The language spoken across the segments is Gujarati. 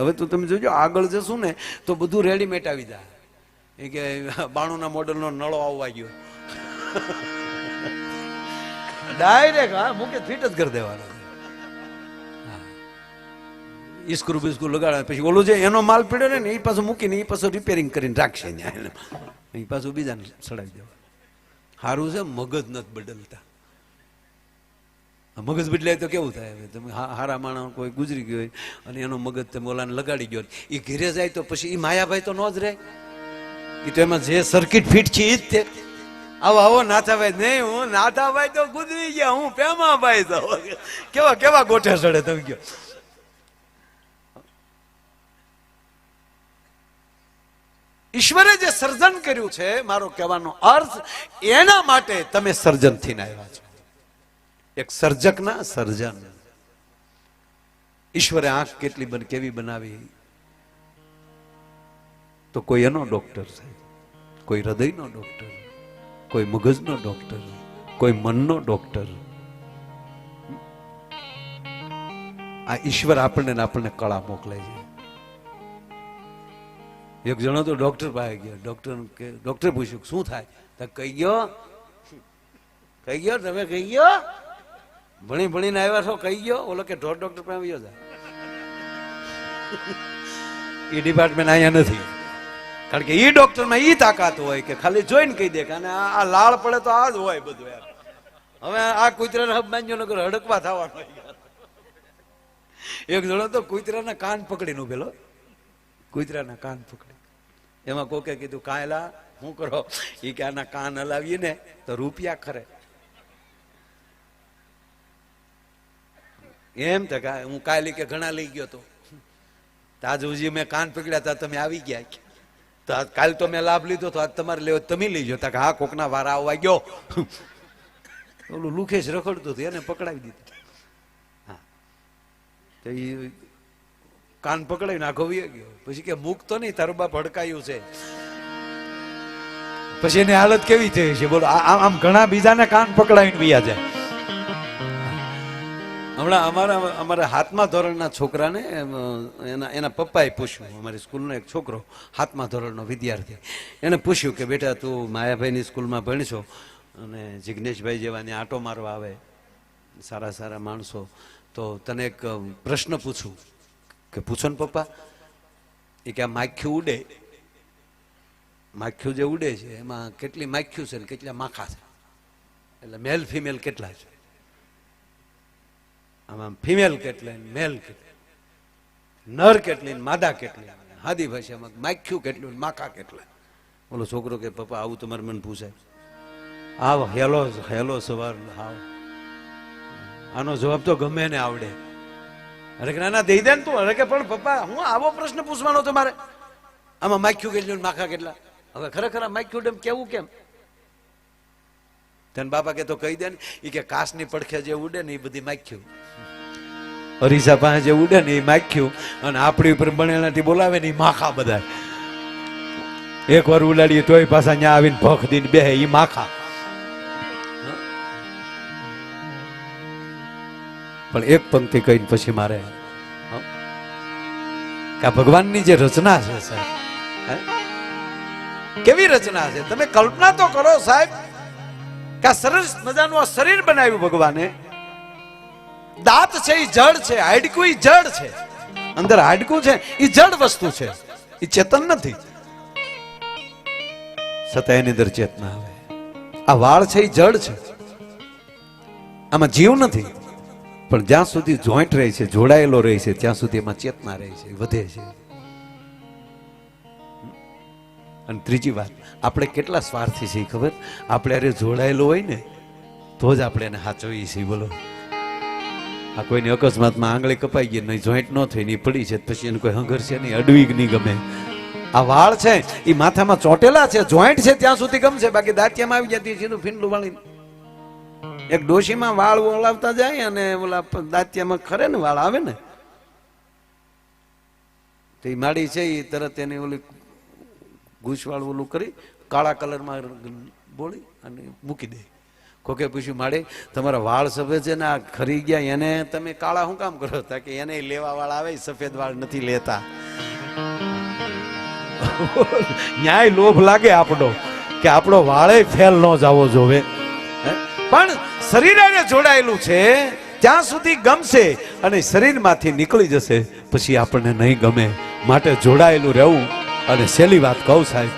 હવે તો તમે જોજો આગળ જશું ને તો બધું રેડીમેડ આવી જાય. એ કે 92ના મોડલનો નળો આવવા ગયો, ડાયરેક્ટ હા મૂકે ફિટ જ કરી દેવાનો. ઈસ્ક્રૂ બિસ્ક્રૂ લગાડે પછી ઓલું જે એનો માલ પડ્યો ને એ પાછું મૂકીને એ પાછું રિપેરિંગ કરીને રાખશે ને એ પાછું બીજાને ચડાવી દેવા. સારું છે મગજ નથી બદલતા. મગજ બદલાય તો કેવું થાય? હવે તમે હારા માણસ કોઈ ગુજરી ગયો હોય અને એનો મગજ તમે ઓલાને લગાડી ગયો, એ ઘેરે જાય તો પછી એ માયાભાઈ તો ન જ રહે. એ તો એમાં જે સર્કિટ ફિટ છે એ જ તે. આવો આવો નાથાભાઈ નહીં, હું નાથાભાઈ તો ગુજરી ગયા, હું પેમાભાઈ તો કેવા કેવા ગોઠે ચડે તમે ગયો. ઈશ્વરે જે સર્જન કર્યું છે, મારો કહેવાનો અર્થ એના માટે તમે સર્જન થઈને આવ્યા છો. એક સર્જકના સર્જન. ઈશ્વરે આંખ કેટલી કેવી બનાવી તો કોઈ એનો ડોક્ટર છે, કોઈ હૃદયનો ડોક્ટર, કોઈ મગજનો ડોક્ટર, કોઈ મનનો ડોક્ટર. આ ઈશ્વર આપણને કળા મોકલે છે. એક જણો તો ડોક્ટર પાસે ગયો, ડોક્ટર પૂછ્યું શું થાય? કહી ગયો તમે કહી ગયો ભણીને આવ્યા છો, કહી ગયો. ઓલો કે ડોક્ટર પાસે આવ્યો જાય. એ ડિપાર્ટમેન્ટ અહીંયા નથી, કારણ કે એ ડોક્ટરમાં એ તાકાત હોય કે ખાલી જોઈને કહી દે કે આ લાળ પડે તો આ જ હોય બધું. યાર હવે આ કૂતરાને હબ બાંધ્યો નગર હડકવા થવાનો. એક જણો તો કૂતરાના કાન પકડીને ઉભેલો, કૂતરાના કાન પકડી. એમાં કોકે કીધું કાયલા શું કરો? એ કે આના કાન હલાવીએ ને તો રૂપિયા ખરે. એમ તો હું કાયલી કે ઘણા લઈ ગયો તો આજ સુધી મેં કાન પકડ્યા હતા, તમે આવી ગયા તો કાલ તો મેં લાભ લીધો તો આજ તમારે લેવો તમે લઈ ગયો. હા કોકના વારા આવવા ગયો. ઓલું લુખેશ રખડતું હતું એને પકડાવી દીધું. હા તો એ કાન પકડાવીને આખો વી ગયો. પછી કે મૂકતો નહીં, તારું બાપ હડકાયું છે. પછી એની હાલત કેવી થઈ છે બોલો? આમ ઘણા બીજાને કાન પકડાવીને વિયા જાય. હમણાં અમારા 7મા ધોરણના છોકરાને એના પપ્પાએ પૂછ્યું, અમારી સ્કૂલનો એક છોકરો 7મા ધોરણનો વિદ્યાર્થી, એને પૂછ્યું કે બેટા તું માયાભાઈની સ્કૂલમાં ભણશો અને જિગ્નેશભાઈ જેવાને આંટો મારવા આવે સારા સારા માણસો, તો તને એક પ્રશ્ન પૂછું. કે પૂછો ને પપ્પા. એ કે આ માખ્યું ઉડે, માખ્યું જે ઉડે છે એમાં કેટલી માખ્યું છે ને કેટલા માખા છે? એટલે મેલ ફિમેલ કેટલા છે? આમાં ફિમેલ કેટલી, મેલ કેટલી, નર કેટલી, માદા કેટલી? હાદી ભાષામાં માખ્યું કેટલું, માખા કેટલા? બોલો છોકરો કે પપ્પા આવું તમારે મને પૂછાય? આવ હેલો સવાર હાવ, આનો જવાબ તો ગમે ને આવડે. અરે કે નાના દઈ દે ને તું. અરે કે પણ પપ્પા હું આવો પ્રશ્ન પૂછવાનો તમારે? આમાં માખ્યું કેટલું, માખા કેટલા? હવે ખરેખર આ માખ્યું એમ કેવું કેમ? તને બાપા કે તો કહી દે ને. એ કે કાસની પડખે જે ઉડે ને એ બધી માખ્યું, અરીસા પાસે જે ઉડે ને એ માખ્યું, અને આપણી ઉપર બનેલાથી બોલાવે ને એ માખા બધા. એક વાર ઉડાડીએ તોય પાછા ત્યાં આવીને ભખ દઈને બેહે, એ માખા. પણ એક પંક્તિ કહીને પછી મારે કે આ ભગવાનની જે રચના છે સાહેબ, કેવી રચના છે તમે કલ્પના તો કરો સાહેબ. કે સરસ મજાનું આ શરીર બનાવ્યું ભગવાને. દાંત છે એ જડ છે, હાડકું એ જડ છે, અંદર હાડકું છે એ જડ વસ્તુ છે, એ ચેતન નથી. છતાં એની અંદર ચેતના આવે. આ વાળ છે એ જડ છે, આમાં જીવ નથી. પણ જ્યાં સુધી જોઈન્ટ રહે છે, જોડાયેલો રહે છે, ત્યાં સુધી એમાં ચેતના રહે છે, વધે છે. અને ત્રીજી વાત, આપણે કેટલા સ્વાર્થી છીએ ખબર? આપણે અરે જોડાયેલો હોય ને તો જ આપણે એને સાચવીએ છીએ. બોલો આ કોઈની અકસ્માતમાં આંગળી કપાઈ ગઈ નહીં, જોઈન્ટ ન થઈ ની પડી છે, પછી એને કોઈ હંગર છે નહીં, અડવી નહીં ગમે. આ વાળ છે એ માથામાં ચોટેલા છે, જોઈન્ટ છે ત્યાં સુધી ગમશે, બાકી દાંતિયામાં આવી જતી સીધું ફીંડલું વાળી. એક ડોશીમાં વાળ ઓલાવતા જાય અને ઓલા દાંતિયામાં ખરે ને વાળ આવે ને, તો એ માડી છે એ તરત એને ઓલી ઘૂસવાળ ઓલું કરી કાળા કલરમાં બોળી અને મૂકી દે. કોકે પૂછ્યું માડે તમારા વાળ સફેદ છે ને આ ખરી ગયા એને તમે કાળા શું કામ કરો? તા કે એને લેવા વાળા આવે સફેદ વાળ નથી લેતા. ન્યાય લોભ લાગે આપણો કે આપણો વાળે ફેલ ન જવો જોવે, પણ શરીર એને જોડાયેલું છે ત્યાં સુધી ગમશે અને શરીરમાંથી નીકળી જશે પછી આપણને નહીં ગમે. માટે જોડાયેલું રહેવું. અને છેલ્લી વાત કહું સાહેબ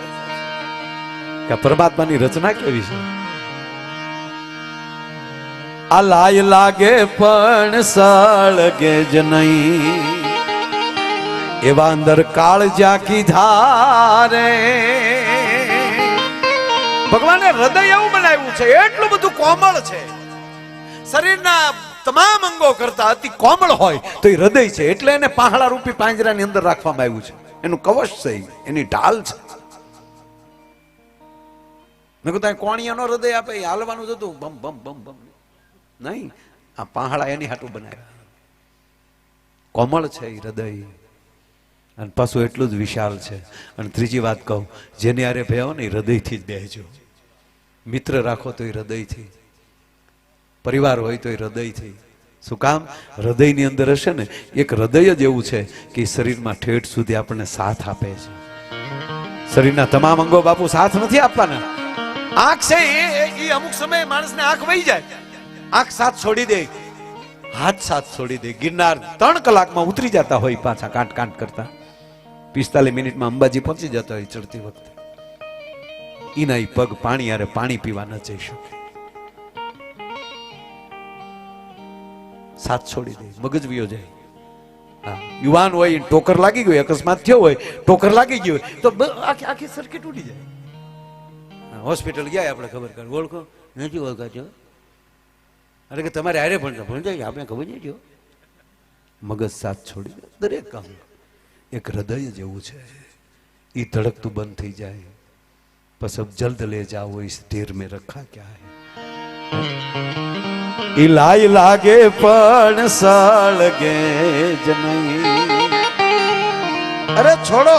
કે પરમાત્માની રચના કેવી છે. આ લાય લાગે પણ સળગે જ નહીં, એવા અંદર કાળજા કીધા રે. ભગવાને હૃદય એવું બનાવ્યું છે, એટલું બધું કોમળ છે. શરીરના તમામ અંગો કરતા અતિ કોમળ હોય તો એ હૃદય છે. એટલે એને પહાડા રૂપી પાંજરાની અંદર રાખવામાં આવ્યું છે. એનું કવચ છે, એની ઢાલ છે. મેં કીધું કોણિયાનો હૃદય આપે હાલવાનું જ હતું, બમ બમ બમ બમ નહીં. આ પહાડા એની હાટું બનાવ્યા. કોમળ છે એ હૃદય અને પાછું એટલું જ વિશાળ છે. અને ત્રીજી વાત કહું, જેની હારે ભેવો ને હૃદયથી જ બેહજો. મિત્ર રાખો તો એ હૃદયથી, પરિવાર હોય તો એ હૃદયથી. શું કામ? હૃદયની અંદર હશે ને એક હૃદય જ એવું છે કે શરીરમાં ઠેઠ સુધી આપણને સાથ આપે છે. શરીરના તમામ અંગો બાપુ સાથ નથી આપવાના. આંખ છે એ અમુક સમયે માણસને આંખ વહી જાય, આંખ સાથ છોડી દે, હાથ સાથ છોડી દે. ગિરનાર 3 કલાકમાં ઉતરી જતા હોય પાછા કાંટ કાંટ કરતા, 45 મિનિટમાં અંબાજી પહોંચી જતા હોય ચડતી વખતે. એના પગ પાણી યારે પાણી પીવા ન જઈ શકે, સાથ છોડી દે, મગજ વિયો જાય. હા, યુવાન હોય ટોકર લાગી ગયો, અકસ્માત થયો હોય, ટોકર લાગી ગયો હોય તો આખી સર્કિટ ઉડી જાય. હોસ્પિટલ ગયા આપણે ખબર કર, ઓળખો નથી ઓળખાતો, અરે કે તમારે હારે ભણતા આપણે ખબર નહીં જો. મગજ સાથ છોડી દે. દરેક કામ એક હૃદય જેવું છે, એ ધડકતું બંધ થઈ જાય બસ અબ જલ્દ લે જાઓ ઇસ ઢેર में रखा क्या है. ઇલાય લાગે પણ સળગે જ નહીં. અરે છોડો,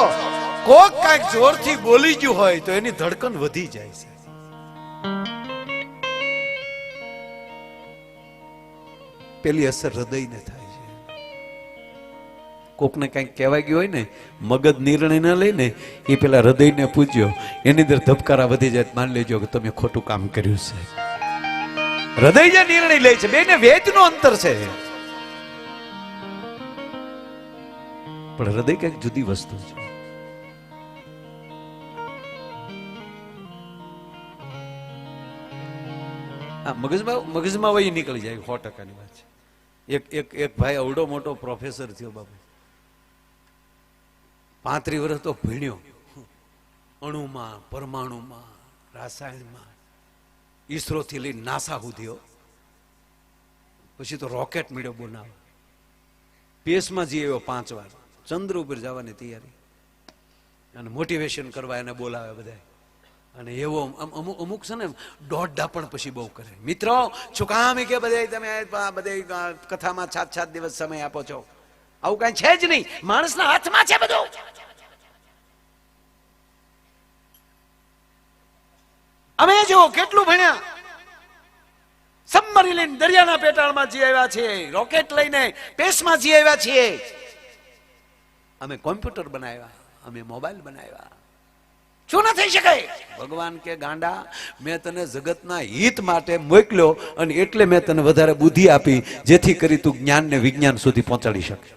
કોક કાંઈક જોરથી બોલી ગયું હોય તો એની ધડકન વધી જાય છે. પેલી અસર હૃદયને થાય છે. કોકને કંઈક કહેવાય ગયું હોય ને, મગજ નિર્ણય ન લઈને એ પેલા હૃદયને પૂછ્યો, એની અંદર ધબકારા વધી જાય. માની લેજો કે તમે ખોટું કામ કર્યું છે. હૃદય જે નિર્ણય લે છે, બેને વેદનું અંતર છે. પણ હૃદય કઈક જુદી વસ્તુ છે. મગજમાં વહી નીકળી જાય, 100%ની વાત છે. એક ભાઈ અવડો મોટો પ્રોફેસર થયો બાબુ, 35 વર્ષ તો ભણ્યો, અણુમાં, પરમાણુમાં, રાસાયણમાં, ઈસરો થી લઈને નાસા સુધીઓ. પછી તો રોકેટ મળ્યો બનાવવા, સ્પેસમાં જઈ આવ્યો 5 વાર, ચંદ્ર ઉપર જવાની તૈયારી, અને મોટિવેશન કરવા એને બોલાવે બધા. અને એવો અમુક છે ને દોઢ પણ પછી બહુ કરે. મિત્રો શું કામ કે બધા તમે બધા કથામાં 7 દિવસ સમય આપો છો? આવું કઈ છે જ નહીં, માણસના હાથમાં છે બધું. અમે જો કેટલું ભણ્યા, સબમરીન લઈને દરિયાના પેટાળમાં જઈ આવ્યા છીએ, રોકેટ લઈને સ્પેસમાં જઈ આવ્યા છીએ, અમે કોમ્પ્યુટર બનાવ્યા, અમે મોબાઈલ બનાવ્યા. શું ન થઈ શકે? ભગવાન કે ગાંડા, મેં તને જગતના હિત માટે મોકલ્યો અને એટલે મેં તને વધારે બુદ્ધિ આપી જેથી કરી તું જ્ઞાન ને વિજ્ઞાન સુધી પહોંચાડી શકે.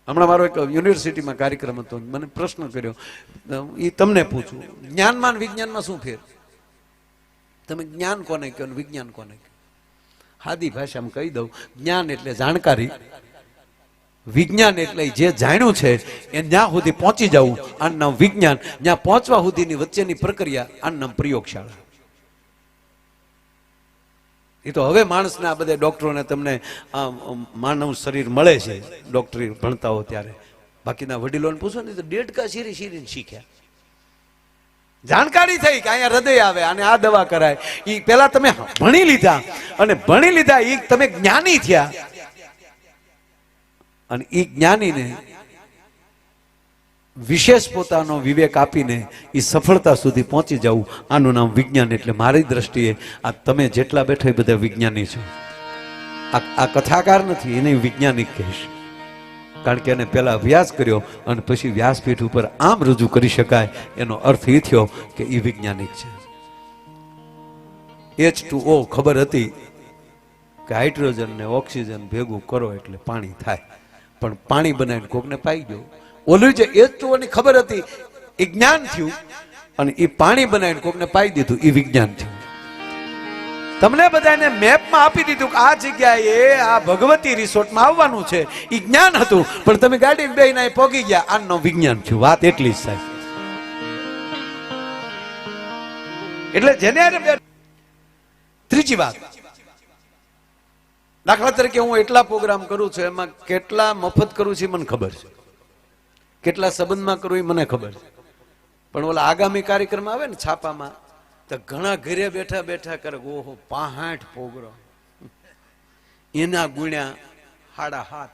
હમણાં મારો એક યુનિવર્સિટીમાં કાર્યક્રમ હતો, મને પ્રશ્ન કર્યો, એ તમને પૂછું, જ્ઞાનમાં વિજ્ઞાનમાં શું ફેર? તમે જ્ઞાન કોને કહો, વિજ્ઞાન કોને કહો? સાદી ભાષામાં કહી દઉં, જ્ઞાન એટલે જાણકારી, વિજ્ઞાન એટલે જે જાણ્યું છે એ જ્યાં સુધી પહોંચી જવું, આનું નામ વિજ્ઞાન. જ્યાં પહોંચવા સુધીની વચ્ચેની પ્રક્રિયા, આનું નામ પ્રયોગશાળા. એ તો હવે માણસના આ બધા ડોક્ટરોને તમને માનવ શરીર મળે છે ડોક્ટરી ભણતા હો ત્યારે. બાકીના વડીલોને પૂછો ને તો દેડકા શીરીને શીખ્યા. જાણકારી થઈ કે અહીંયા હૃદય આવે અને આ દવા કરાય. એ પેલા તમે ભણી લીધા, અને ભણી લીધા એ તમે જ્ઞાની થયા, અને એ જ્ઞાનીને વિશેષ પોતાનો વિવેક આપીને એ સફળતા સુધી પહોંચી જવું, આનું નામ વિજ્ઞાન. એટલે મારી દ્રષ્ટિએ આ તમે જેટલા બેઠા એ બધા વિજ્ઞાની છો. આ કથાકાર નથી, એને વિજ્ઞાનિક કહીશ. કારણ કે એને પહેલા અભ્યાસ કર્યો અને પછી વ્યાસપીઠ ઉપર આમ રજૂ કરી શકાય, એનો અર્થ એ થયો કે એ વૈજ્ઞાનિક છે. H2O ખબર હતી કે હાઇડ્રોજન ને ઓક્સિજન ભેગું કરો એટલે પાણી થાય, પણ પાણી બનાવીને કોકને પાઈ ગયો. ઓલું જે H2O ની ખબર હતી એ જ્ઞાન થયું, અને એ પાણી બનાવીને કોકને પાઈ દીધું એ વિજ્ઞાન થયું. તમને બધાને મેપમાં આપી દીધું કે આ જગ્યાએ આ ભગવતી રિસોર્ટમાં આવવાનું છે, એ જ્ઞાન હતું, પણ તમે ગાડી બેહીને પહોંચી ગયા, આનું વિજ્ઞાન થયું. વાત એટલી જ સાહેબ. એટલે જેને ત્રીજી વાત, દાખલા તરીકે હું એટલા પ્રોગ્રામ કરું છું, એમાં કેટલા મફત કરું છું મને ખબર છે, કેટલા સંબંધમાં કરું એ મને ખબર છે. પણ ઓલા આગામી કાર્યક્રમ આવે ને છાપામાં, તો ઘણા ઘરે બેઠા બેઠા કરે, ઓહો 65 પ્રોગ્રામ, એના ગુણ્યા 7.5.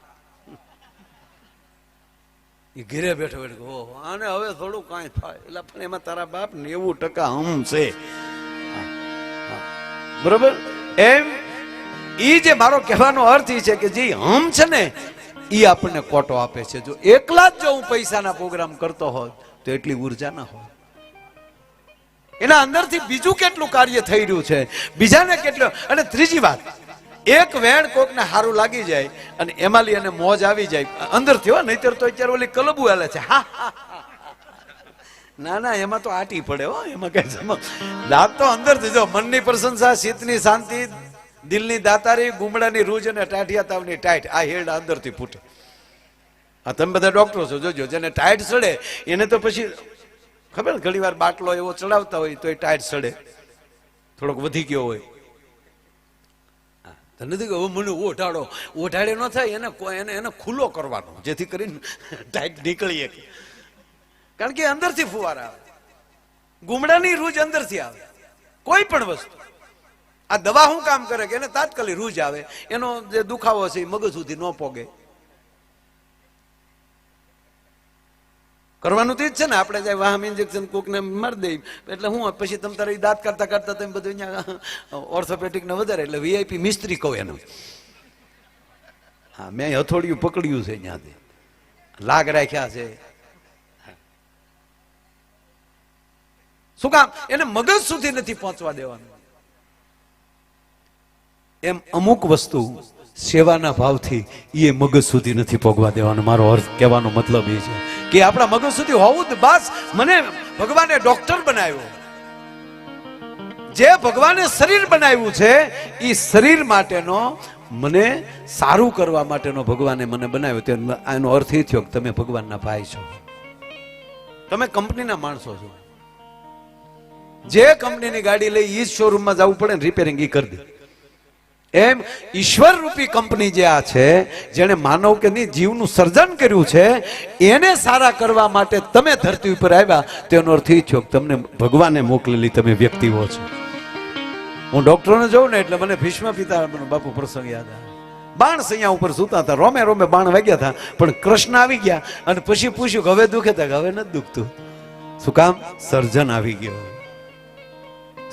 એ ઘરે બેઠો બેઠો ઓહો આને હવે થોડું કાંઈ થાય, એટલે પણ એમાં તારા બાપ 90% હમ છે. બરોબર? એમ ઈ જે મારો કહેવાનો અર્થ એ છે કે જે હમ છે ને ઈ આપણને કોટો આપે છે. જો એકલા જ જો હું પૈસાના પ્રોગ્રામ કરતો હોત તો એટલી ઉર્જા ના હોય. એના અંદરથી બીજું કેટલું કાર્ય થઈ રહ્યું છે, બીજાને કેટલું. અને ત્રીજી વાત, એક વેણ કોકને સારું લાગી જાય અને એમાં લઈ અને મોજ આવી જાય અંદરથી, હો, નહીતર તો અત્યારે ઓલી કલબુ હાલે છે. હા ના ના, એમાં તો આટી પડે હો, એમાં કઈ દાંત તો અંદરથી. જો મનની પ્રશંસા, શીતની શાંતિ, દિલની દાતારી, ગુમડાની રૂજ અને ટાઢિયા તાવની ટાઈટ, આ હેરડા અંદરથી ફૂટે. આ તમે બધા ડોક્ટરો છો, જોજો. જેને ટાઈટ સડે એને તો પછી ખબર, ઘણી વાર બાટલો એવો ચડાવતા હોય તો એ ટાઈટ સડે, થોડોક વધી ગયો હોય. નથી કે મને ઓઢાડો, ઓઢાડે ન થાય, એને ખુલ્લો કરવાનો, જેથી કરીને ટાઈટ નીકળીએ. કારણ કે અંદરથી ફુવારા આવે, ગુમડાની રૂજ અંદરથી આવે. કોઈ પણ વસ્તુ, આ દવા શું કામ કરે કે એને તાત્કાલિક રૂજ આવે, એનો જે દુખાવો છે એ મગજ સુધી ન પોગે. કરવાનું તો જ છે ને. આપણે જાય વાહમ ઇન્જેક્શન કોકને મારી દઈ એટલે હું પછી તમે તારે દાંત કરતા કરતા તમે બધું અહીંયા ઓર્થોપેડિક ને વધારે, એટલે VIP મિસ્ત્રી કહું એનું. હા, મેં હથોડિયું પકડ્યું છે, અહીંયાથી લાગ રાખ્યા છે. શું કામ? એને મગજ સુધી નથી પહોંચવા દેવાનું. એમ અમુક વસ્તુ સેવાના ભાવથી એ મગજ સુધી નથી પહોંચવા દેવાનું. મારો અર્થ કહેવાનો મતલબ એ છે કે આપણા મગજ સુધી હોવું જ. બસ મને ભગવાને ડોક્ટર બનાવ્યો, જે ભગવાને શરીર બનાવ્યું છે એ શરીર માટેનો, મને સારું કરવા માટેનો ભગવાને મને બનાવ્યો. એનો અર્થ એ થયો કે તમે ભગવાનના ભાઈ છો, તમે કંપનીના માણસો છો. જે કંપનીની ગાડી લઈ એ જ શોરૂમમાં જવું પડે ને રિપેરિંગ એ કરી દે. એમ ઈશ્વર રૂપી કંપની જે આ છે, જેને માનવ કે નહીં જીવનું સર્જન કર્યું છે, એને સારા કરવા માટે તમે ધરતી ઉપર આવ્યા, તેનો અર્થ એ થયો કે તમને ભગવાને મોકલેલી તમે વ્યક્તિઓ છો. હું ડોક્ટરોને જોઉં ને એટલે મને ભીષ્મ પિતામહ બાપુ પ્રસંગ યાદ આવે. બાણ સૈયા ઉપર સૂતા હતા, રોમે રોમે બાણ વાગ્યા હતા, પણ કૃષ્ણ આવી ગયા અને પછી પૂછ્યું કે હવે દુખે હતા? હવે નથી દુખતું. શું કામ? સર્જન આવી ગયો.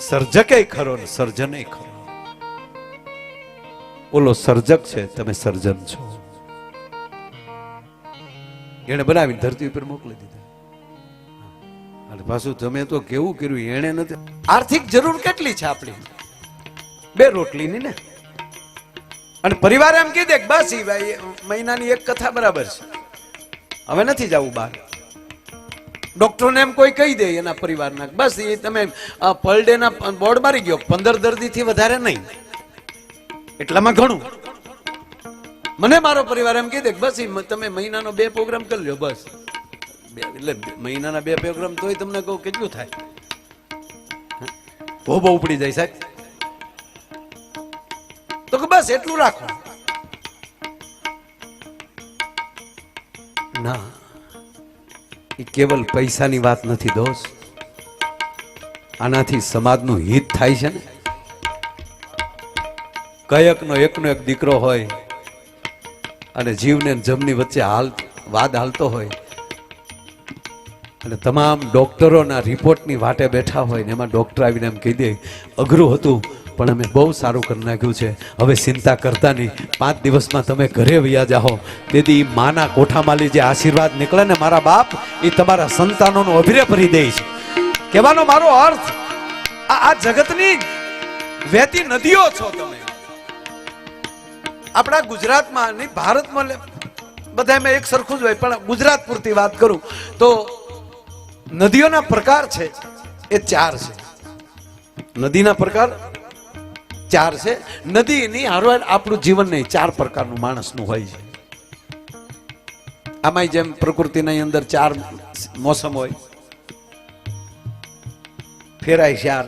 સર્જકે ખરો ને સર્જને ખરો. ઓલો સર્જક છે, તમે સર્જન છો. એને બનાવીને ધરતી ઉપર મોકલી દીધા. અને પાછું તમે તો કેવું કર્યું, એને નથી. આર્થિક જરૂર કેટલી છે આપણી? 2 રોટલીની ને. અને પરિવાર એમ કહી દે કે બસ ભાઈ મહિનાની એક કથા બરાબર છે, હવે નથી જવું બહાર. ડોક્ટરોને એમ કોઈ કહી દે એના પરિવારના, બસ એ તમે પર ડે ના બોર્ડ મારી ગયો, 15 દર્દીથી વધારે નહીં, એટલામાં ઘણું. મને મારો પરિવાર એમ કહી દે બસ તમે મહિનાનો 2 પ્રોગ્રામ કરી લો, બસ. એટલે મહિનાના 2 પ્રોગ્રામ તોય તમને કહું કેટલું થાય? બહુ ઉપડી જાય સાહેબ. તો કે બસ એટલું રાખો. ના, એ કેવલ પૈસાની વાત નથી દોસ્ત. આનાથી સમાજનું હિત થાય છે ને. કયકનો એકનો એક દીકરો હોય અને જીવને જમની વચ્ચે વાદ હાલતો હોય, અને તમામ ડોક્ટરોના રિપોર્ટની વાટે બેઠા હોય ને એમાં ડોક્ટર આવીને એમ કહી દે અઘરું હતું પણ અમે બહુ સારું કરી નાખ્યું છે, હવે ચિંતા કરતા નહીં, 5 દિવસમાં તમે ઘરે વયા જાઓ. તેથી માના કોઠામાંથી જે આશીર્વાદ નીકળે ને મારા બાપ, એ તમારા સંતાનોનો અભિરે ભરી દે છે. કહેવાનો મારો અર્થ આ જગતની વહેતી નદીઓ છો તમે. આપણા ગુજરાતમાં નહીં, ભારતમાં બધામાં એક સરખું જ હોય, પણ ગુજરાત પૂરતી વાત કરું તો નદીઓના પ્રકાર છે એ 4 છે. નદીના પ્રકાર 4 છે. નદીની હારવાર આપણું જીવન નહીં, 4 પ્રકારનું માણસનું હોય છે. આમાં જેમ પ્રકૃતિની અંદર 4 મોસમ હોય, ફેરાય 4,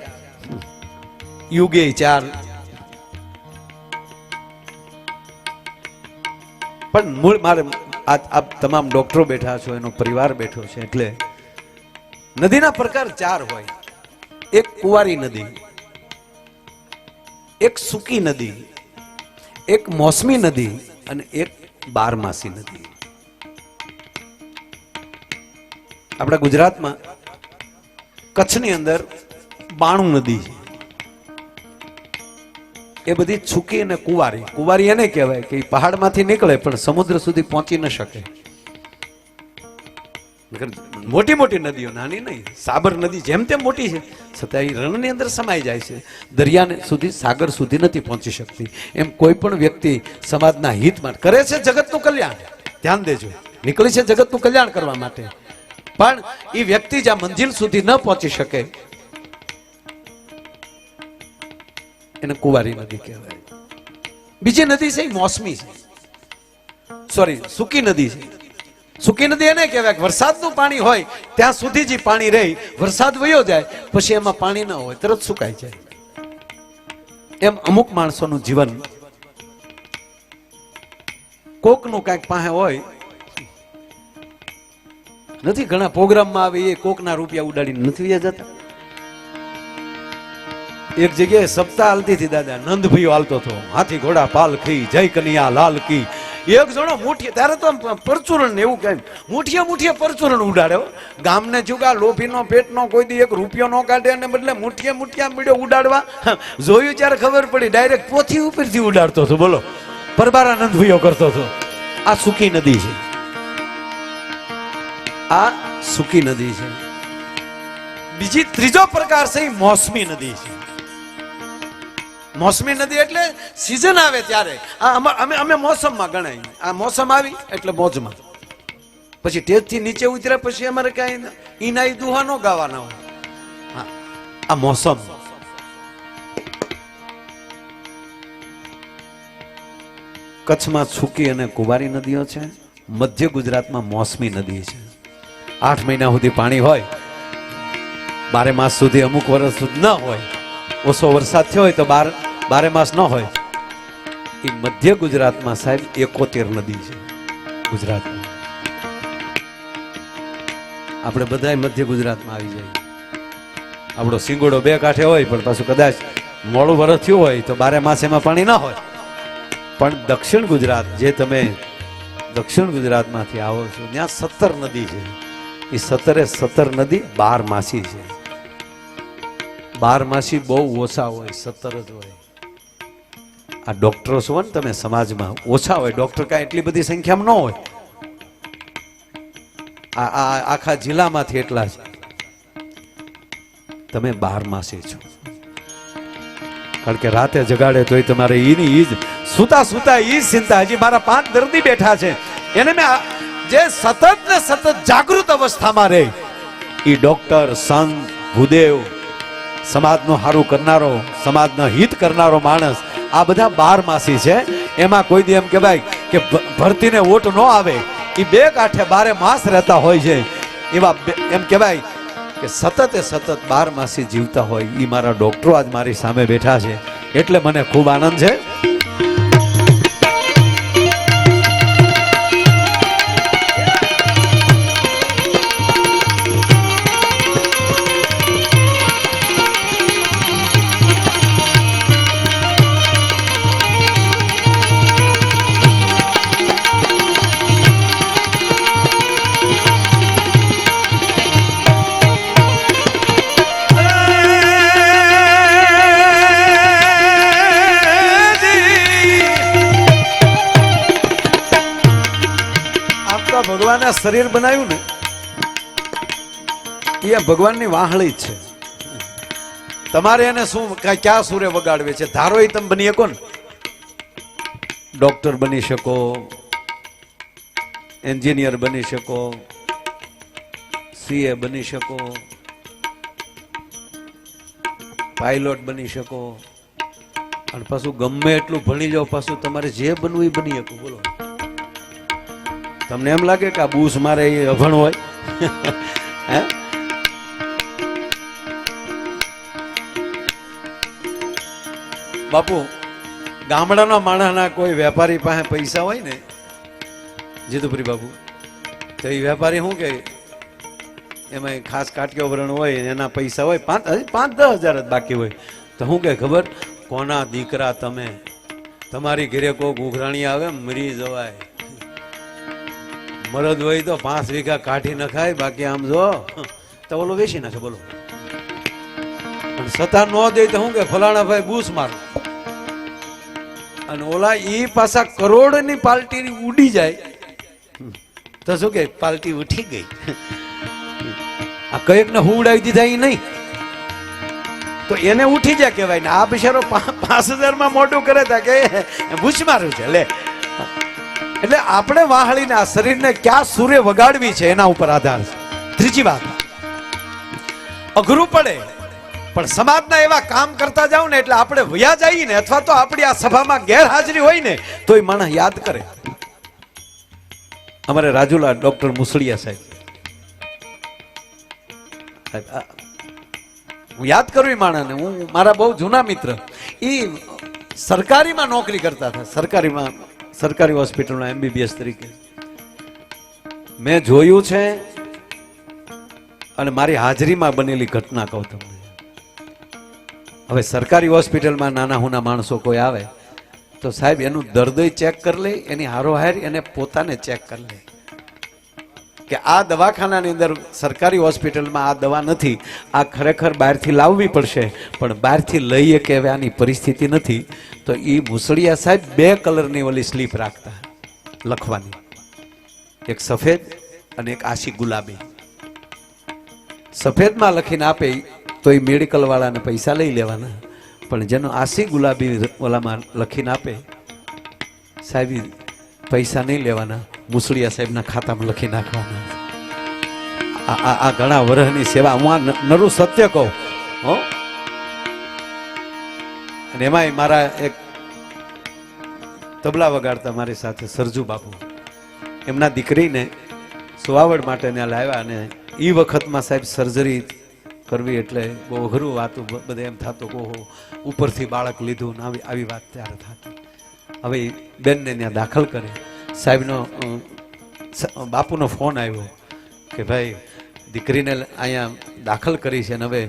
યુગે 4, પણ મૂળ મારે આ તમામ ડોક્ટરો બેઠા છો, એનો પરિવાર બેઠો છે, એટલે નદીના પ્રકાર 4 હોય. એક કુંવારી નદી, એક સૂકી નદી, એક મોસમી નદી અને એક બારમાસી નદી. આપણા ગુજરાતમાં કચ્છની અંદર 92 નદી છે. એ બધી સૂકી અને કુંવારી. કુંવારી એને કહેવાય કે પહાડમાંથી નીકળે પણ સમુદ્ર સુધી પહોંચી ન શકે. મોટી મોટી નદીઓ, નાની નહીં. સાબર નદી જેમ તેમ મોટી છે છતાં એ રણની અંદર સમાઈ જાય છે, દરિયાને સુધી, સાગર સુધી નથી પહોંચી શકતી. એમ કોઈ પણ વ્યક્તિ સમાજના હિત માટે કરે છે જગતનું કલ્યાણ, ધ્યાન દેજો, નીકળી છે જગતનું કલ્યાણ કરવા માટે, પણ એ વ્યક્તિ જ્યાં મંજિલ સુધી ન પહોંચી શકે એને કુંવારી નદી કહેવાય. બીજી નદી છે એ મોસમી છે, સોરી સૂકી નદી છે. સૂકી નદી એને કહેવાય કે વરસાદનું પાણી હોય ત્યાં સુધી જ પાણી રહી, વરસાદ વયો જાય પછી એમાં પાણી ન હોય, તરત સુકાઈ જાય. એમ અમુક માણસોનું જીવન, કોકનું કાંઈક પાસે હોય નથી, ઘણા પ્રોગ્રામમાં આવે એ કોકના રૂપિયા ઉડાડીને નથી વ્યા જતા. એક જગ્યાએ સપ્તાહ હાલતી હતી દાદા, નંદભાઈઓ હાલતો હતો, હાથી ઘોડા પાલખી, જય કનૈયા લાલ કી. એક જણો મુઠીએ, ત્યારે તો પરચુરણ ને એવું કઈ મુઠીએ મુઠીએ પરચુરણ ઉડાડ્યો. ગામને ચૂકા લોભીનો પેટનો કોઈ દી 1 રૂપિયો ન કાઢે અને બદલે મુઠીએ મુઠિયા મીડ્યો ઉડાડવા. જોયું ત્યારે ખબર પડી ડાયરેક્ટ પોથી ઉપરથી ઉડાડતો હતો. બોલો, પરબારાનંદ ભાઈઓ કરતો હતો. આ સૂકી નદી છે, આ સૂકી નદી છે. બીજી ત્રીજો પ્રકાર છે એ મોસમી નદી છે. મોસમી નદી એટલે સીઝન આવે ત્યારે, અમે મોસમમાં ગણાય. આ મોસમ આવી એટલે મોજમાં, પછી ટેજથી નીચે ઉતર્યા પછી અમારે કઈ ઈનાઈ દુહા ન ગાવાના હોય. હા, આ મોસમ. કચ્છમાં સૂકી અને કુંવારી નદીઓ છે, મધ્ય ગુજરાતમાં મોસમી નદી છે. 8 મહિના સુધી પાણી હોય, 12 માસ સુધી, અમુક વર્ષ સુધી ન હોય, ઓછો વરસાદ થયો હોય તો 12 માસ ન હોય. એ મધ્ય ગુજરાતમાં સાહેબ 71 નદી છે ગુજરાતમાં. આપણે બધા મધ્ય ગુજરાતમાં આવી જાય. આપણો સિંગોડો 2 કાંઠે હોય પણ પાછું કદાચ મોડું વરસ થયું હોય તો 12 માસ એમાં પાણી ના હોય. પણ દક્ષિણ ગુજરાત, જે તમે દક્ષિણ ગુજરાતમાંથી આવો છો, ત્યાં 17 નદી છે. એ 17 નદી 12 માસી છે. 12 માસી બહુ ઓછા હોય, 17 જ હોય. આ ડોક્ટરો છો ને તમે સમાજમાં ઓછા હોય, ડોક્ટર કાંઈ એટલી બધી સંખ્યામાં ન હોય. આ આખા જિલ્લામાંથી એટલા છે. તમે 12 માસી છો, કારણ કે રાતે જગાડે તોય તમારે ઈ જ સુતા સુતા ઈ ચિંતા. હજી મારા 5 દર્દી બેઠા છે, એને મેં જે સતત ને સતત જાગૃત અવસ્થામાં રહે, ઈ ડોક્ટર, સંત, ભૂદેવ, સમાજનું સારું કરનારો, સમાજનો હિત કરનારો માણસ, આ બધા 12 માસી છે. એમાં કોઈ દી એમ કહેવાય કે ભરતીને ઓટ ન આવે, એ 2 કાંઠે 12 માસ રહેતા હોય છે. એવા એમ કહેવાય કે સતત 12 માસી જીવતા હોય. એ મારા ડોક્ટરો આજ મારી સામે બેઠા છે, એટલે મને ખૂબ આનંદ છે. ભગવાને આ શરીર બનાવ્યું ને એ ભગવાનની વાહળી જ છે. તમારે એને શું ક્યાં સૂર્ય વગાડવે છે? ધારો એ તમે બની શકો ને, ડોક્ટર બની શકો, એન્જિનિયર બની શકો, સીએ બની શકો, પાયલોટ બની શકો, અને પાછું ગમે એટલું ભણી જાઓ, પાછું તમારે જે બનવું એ બની શકો. બોલો, તમને એમ લાગે કે આ બૂસ મારે એ અભણ હોય? હે? બાપુ, ગામડાના માણસના કોઈ વેપારી પાસે પૈસા હોય ને, જીતુપુરી બાપુ, તો એ વેપારી શું કે એમાં ખાસ કાટક્યો વરણ હોય, એના પૈસા હોય 5-10 હજાર જ બાકી હોય, તો શું કે ખબર? કોના દીકરા તમે, તમારી ઘરે કોક ઉઘરાણી આવે મરી જવાય, મરદ હોય તો 5 વીઘા કાઢી નખાય, બાકી આમ જો તો ઓલો વેચી નાખે. બોલો, સતા ન દે તો શું કે ફલાણા ભાઈ બૂસ મારો, અને ઓલા ઈ પાછા કરોડની પાર્ટી ઉડી જાય તો શું કે પાર્ટી ઉઠી ગઈ. આ કઈક ને હું ઉડાવી દીધા એ નહીં તો એને ઉઠી જાય કહેવાય ને. આ બિચારો 5000 માં મોટું કરે તા કે બૂસ મારું છે લે. એટલે આપણે વાહળીને આ શરીરને ક્યાં સૂર્ય વગાડવી છે એના ઉપર આધાર છે. ત્રીજી વાત, અઘરું પડે પણ સમાજના એવા કામ કરતા જાવ ને એટલે આપણે વયા જઈએ ને, અથવા તો આપણી આ સભામાં ગેરહાજરી હોય ને તો એ માણસ યાદ કરે. અમારે રાજુલા ડોક્ટર મુસળિયા સાહેબ, હું યાદ કરું એ માણસને, હું મારા બહુ જૂના મિત્ર, એ સરકારીમાં નોકરી કરતા હતા, સરકારી હોસ્પિટલમાં MBBS તરીકે મેં જોયું છે. અને મારી હાજરીમાં બનેલી ઘટના કહું તમને. હવે સરકારી હોસ્પિટલમાં નાના હુના માણસો કોઈ આવે તો સાહેબ એનું દર્દ ચેક કરી લે, એની હારોહાર એને પોતાને ચેક કરી લે કે આ દવાખાનાની અંદર સરકારી હોસ્પિટલમાં આ દવા નથી, આ ખરેખર બહારથી લાવવી પડશે, પણ બહારથી લઈએ કે હવે આની પરિસ્થિતિ નથી. તો એ મુસળિયા સાહેબ 2 કલરની ઓલી સ્લીપ રાખતા લખવાની, એક સફેદ અને એક આશી ગુલાબી. સફેદમાં લખીને આપે તો એ મેડિકલ વાળાને પૈસા લઈ લેવાના, પણ જેનો આશી ગુલાબી ઓલામાં લખીને આપે સાહેબ પૈસા નહીં લેવાના, મુસળિયા સાહેબના ખાતામાં લખી નાખવાના. આ ઘણા વર્ષની સેવા, હું આ નરું સત્ય કહું હો. અને એમાંય મારા એક તબલા વગાડતા મારી સાથે સરજુ બાપુ, એમના દીકરીને સુવાવડ માટે ત્યાં લાવ્યા, અને એ વખતમાં સાહેબ સર્જરી કરવી એટલે બહુ અઘરું વાતું, બધે એમ થતું કે ઓહો ઉપરથી બાળક લીધું ને આવી વાત ત્યારે થતી. હવે બેનને ત્યાં દાખલ કરે, સાહેબનો બાપુનો ફોન આવ્યો કે ભાઈ દીકરીને અહીંયા દાખલ કરી છે ને હવે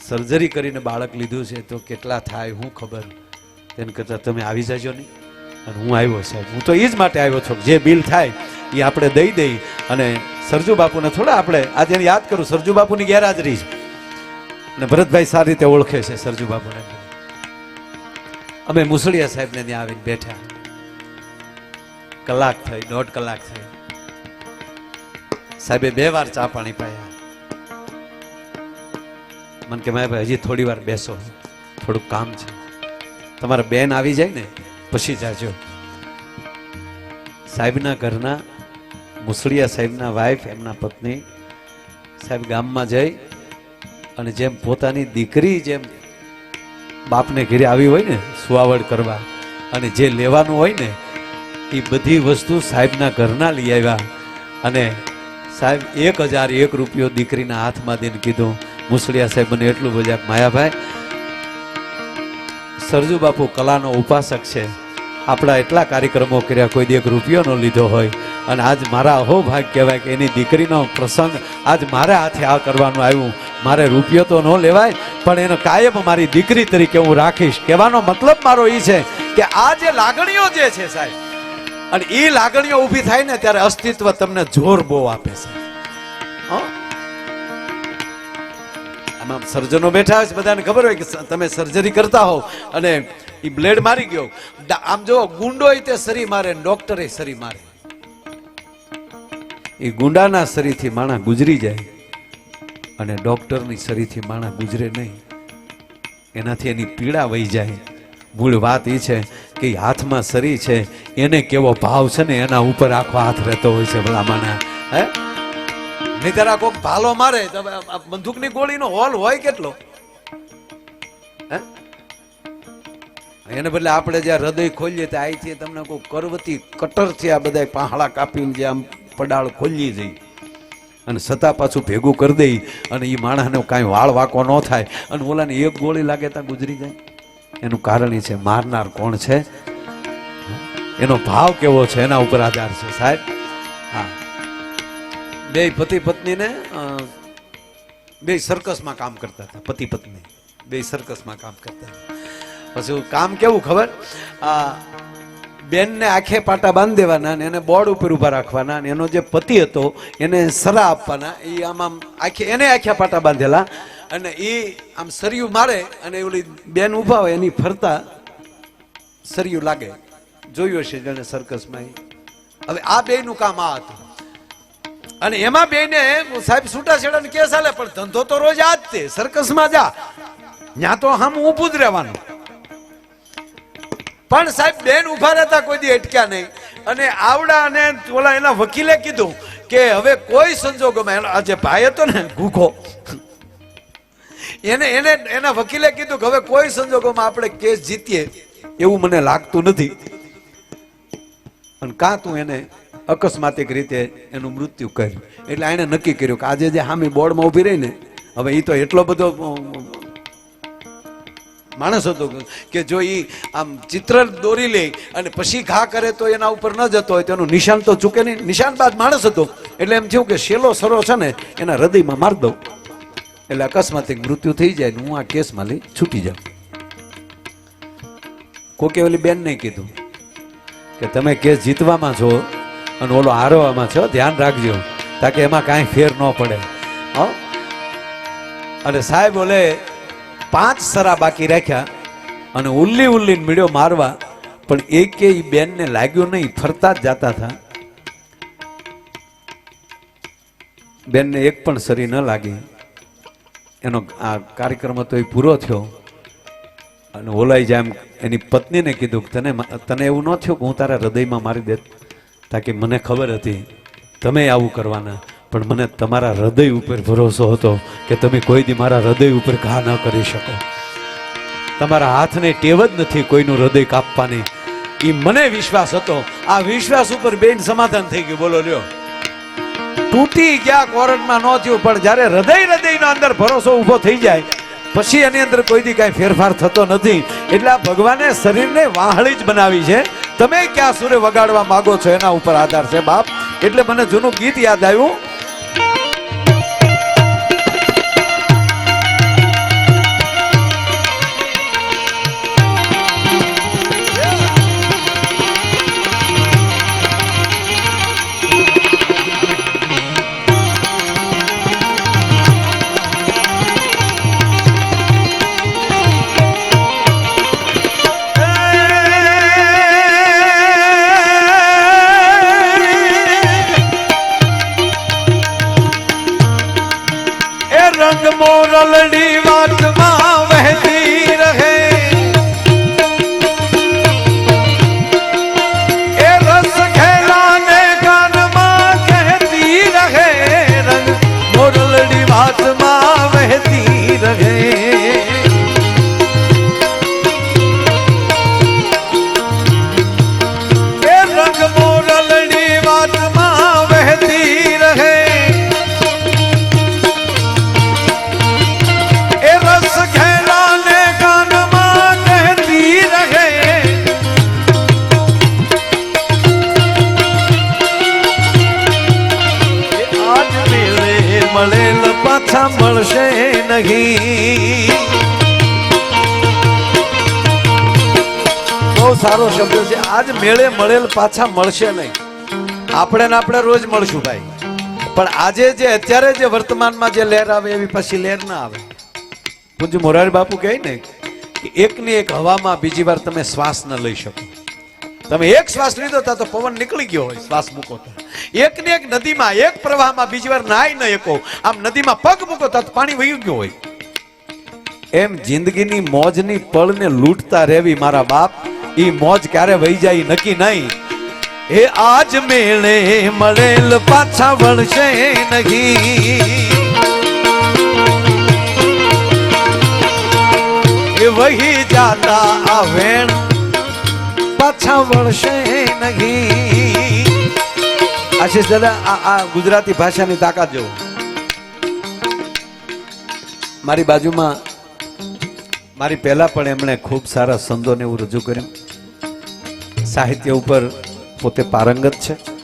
સર્જરી કરીને બાળક લીધું છે તો કેટલા થાય હું ખબર. તેને કરતાં તમે આવી જજો નહીં. અને હું આવ્યો સાહેબ, હું તો એ જ માટે આવ્યો છું જે બિલ થાય એ આપણે દઈ દઈ. અને સરજુ બાપુને થોડા આપણે આજે યાદ કરું, સરજુ બાપુની ગેરહાજરી છે અને ભરતભાઈ સારી રીતે ઓળખે છે સરજુ બાપુને. અમે મુસળિયા સાહેબને ત્યાં આવીને બેઠા, કલાક થઈ, 1.5 કલાક થઈ. સાહેબે 2 વાર ચા પાણી પાયા. મને કે ભાઈ હજી થોડી વાર બેસો, થોડુંક કામ છે, તમારા બેન આવી જાય ને પછી જાજો. સાહેબના ઘરના મુસળિયા સાહેબના વાઈફ, એમના પત્ની સાહેબ ગામમાં જઈ અને જેમ પોતાની દીકરી જેમ બાપને ઘેરે આવી હોય ને સુવાવડ કરવા, અને જે લેવાનું હોય ને એ બધી વસ્તુ સાહેબના ઘરના લઈ આવ્યા. અને સાહેબ 1001 રૂપિયો દીકરીના હાથમાં દઈને કીધું, મુસળિયા સાહેબ મને એટલું બોલ્યા, માયાભાઈ સરજુ બાપુ કલાનો ઉપાસક છે, આપણા એટલા કાર્યક્રમો કર્યા, કોઈ દી 1 રૂપિયો નો લીધો હોય, અને આજ મારા અહોભાગ કહેવાય કે એની દીકરીનો પ્રસંગ આજ મારા હાથે આ કરવાનું આવ્યું. મારે રૂપિયો તો ન લેવાય પણ એનો કાયમ મારી દીકરી તરીકે હું રાખીશ. કહેવાનો મતલબ મારો એ છે કે આ જે લાગણીઓ જે છે સાહેબ, અને એ લાગણીઓ ઊભી થાય ને ત્યારે અસ્તિત્વ તમને જોર બહુ આપે છે. આમાં સર્જનો બેઠા છે, બધાને ખબર હોય કે તમે સર્જરી કરતા હો અને એ બ્લેડ મારી ગયો, આમ જો ગુંડો તે સરી મારે, ડોક્ટરે સરી મારે. એ ગુંડાના શરીરથી માણસ ગુજરી જાય અને ડોક્ટરની શરીરથી માણસ ગુજરે નહીં, એનાથી એની પીડા વહી જાય. મૂળ વાત એ છે કે હાથમાં શરીર છે એને કેવો ભાવ છે ને એના ઉપર આખો હાથ રહેતો હોય છે ભલામાના. હે નહીતર આ કોક ભાલો મારે તો બંદૂકની ગોળીનો હોલ હોય કેટલો? હે એને બદલે આપણે જ્યાં હૃદય ખોલીએ તો અહીંથી તમને કોઈ કરવતી કટરથી આ બધા પાંહળા કાપીને જે આમ પડાળ ખોલી જઈ અને છતાં પાછું ભેગું કરી દઈ અને એ માણસને કાંઈ વાળ વાંકો ન થાય અને ઓલાને એક ગોળી લાગે ત્યાં ગુજરી જાય. એનું કારણ એ છે મારનાર કોણ છે, એનો ભાવ કેવો છે એના ઉપર આધાર છે સાહેબ. હા, બે પતિ પત્નીને બે સર્કસમાં કામ કરતા હતા. પતિ પત્ની બે સર્કસમાં કામ કરતા હતા. પછી કામ કેવું ખબર, બેનને આંખે પાટા બાંધી દેવાના અને એને બોર્ડ ઉપર ઉભા રાખવાના અને એનો જે પતિ હતો એને સલાહ આપવાના. એ આમ આખે એને આંખે પાટા બાંધેલા અને એ આમ સરિયું મારે અને ઓલી બેન ઊભા હોય એની ફરતા સરિયું લાગે. જોયું હશે જેને સર્કસમાં. હવે આ બેયનું કામ આ હતું અને એમાં બેને સાહેબ છૂટાછેડાને કેસ હાલે પણ ધંધો તો રોજ આ જ તે. સર્કસમાં જા ત્યાં તો હમ ઊભું જ રહેવાનું. પણ સાહેબ બેન ઉભા રહેતા કોઈ દી અટક્યા નહીં અને આવડા અને ઓલા એના વકીલે કીધું કે હવે કોઈ સંજોગોમાં આ જે ભાઈ હતો ને ભૂખો એના વકીલે કીધું કે હવે કોઈ સંજોગોમાં આપણે કેસ જીતીએ એવું મને લાગતું નથી અને કાં તું એને અકસ્માતિક રીતે એનું મૃત્યુ કર્યું. એટલે એણે નક્કી કર્યું કે આજે જે હામી બોર્ડમાં ઊભી રહી ને હવે એ તો એટલો બધો માણસ હતો કે જો એ આમ ચિત્ર દોરી લે અને પછી ઘા કરે તો એના ઉપર ન જતો હોય તો એનું નિશાન તો ચૂકે નહીં. નિશાનબાદ માણસ હતો એટલે એમ થયું કે શેલો સરો છે ને એના હૃદયમાં માર દઉં એટલે અકસ્માતિક મૃત્યુ થઈ જાય ને હું આ કેસમાં લઈ છૂટી જાઉં. કોકે ઓલી બેન ને કીધું કે તમે કેસ જીતવામાં છો અને ઓલો હારવામાં છો, ધ્યાન રાખજો તાકે એમાં કાંઈ ફેર ન પડે. અને સાહેબ ઓલે 5 સરા બાકી રાખ્યા અને ઉલ્લી ઉલ્લીને મીડ્યો મારવા પણ એકે બેનને લાગ્યું નહીં. ફરતા જ જતા હતા. બેનને એક પણ સરી ન લાગી. એનો આ કાર્યક્રમ હતો એ પૂરો થયો અને ઓલાઈ જેમ એની પત્નીને કીધું કે તને એવું ન થયું કે હું તારા હૃદયમાં મારી દેત? તાકે મને ખબર હતી તમે આવું કરવાના પણ મને તમારા હૃદય ઉપર ભરોસો હતો કે તમે કોઈ દી મારા હૃદય ઉપર ઘા ન કરી શકો. તમારા હાથને ટેવ જ નથી કોઈનું હૃદય કાપવાની. એ મને વિશ્વાસ હતો. આ વિશ્વાસ ઉપર બેન સમાધાન થઈ ગયું. બોલો લ્યો, તૂટી ગયા કોર્ટમાં ન થયું પણ જ્યારે હૃદયનો અંદર ભરોસો ઊભો થઈ જાય પછી એની અંદર કોઈ દી કાંઈ ફેરફાર થતો નથી. એટલે આ ભગવાને શરીરને વાહળી જ બનાવી છે. તમે ક્યાં સુરે વગાડવા માંગો છો એના ઉપર આધાર છે બાપ. એટલે મને જૂનું ગીત યાદ આવ્યું. મોરલડી વાતમાં વહેતી રહે એ રસ ખેલાને કાનમાં કહેતી રહે રંગ મોરલડી વાતમાં વહેતી રહે એ રંગ મોરલડી વાતમાં વહેતી રહે પાછા મળશે નહીં. બહુ સારો શબ્દ છે. આજ મેળે મળેલ પાછા મળશે નહીં. આપણે રોજ મળશું ભાઈ પણ આજે જે અત્યારે જે વર્તમાનમાં જે લહેર આવે એવી પછી લહેર ના આવે. પૂજ્ય મોરારી બાપુ કહે ને કે એકની એક હવામાં બીજી વાર તમે શ્વાસ ન લઈ શકો. તમે એક શ્વાસ લીધો તા તો પવન નીકળી ગયો હોય શ્વાસ મૂકો તો એક ને એક નદીમાં એક પ્રવાહમાં બીજી વાર નાઈ ન શકો આમ નદીમાં પગ મૂકો તો પાણી વહી ગયું હોય એમ જિંદગીની મોજની પળને લૂંટતા રહેવી મારા બાપ ઈ મોજ ક્યારે વહી જાય નક્કી નહીં એ આજ મેળે મળેલ પાછા વળશે નહીં એ વહી જાતા આ વેણ પાછા વળશે નહીં આશીષ દાદા આ ગુજરાતી ભાષાની તાકાત જો મારી બાજુમાં મારી પહેલા પણ એમણે ખૂબ સારા સંતોને એવું રજૂ કર્યું સાહિત્ય ઉપર પોતે પારંગત છે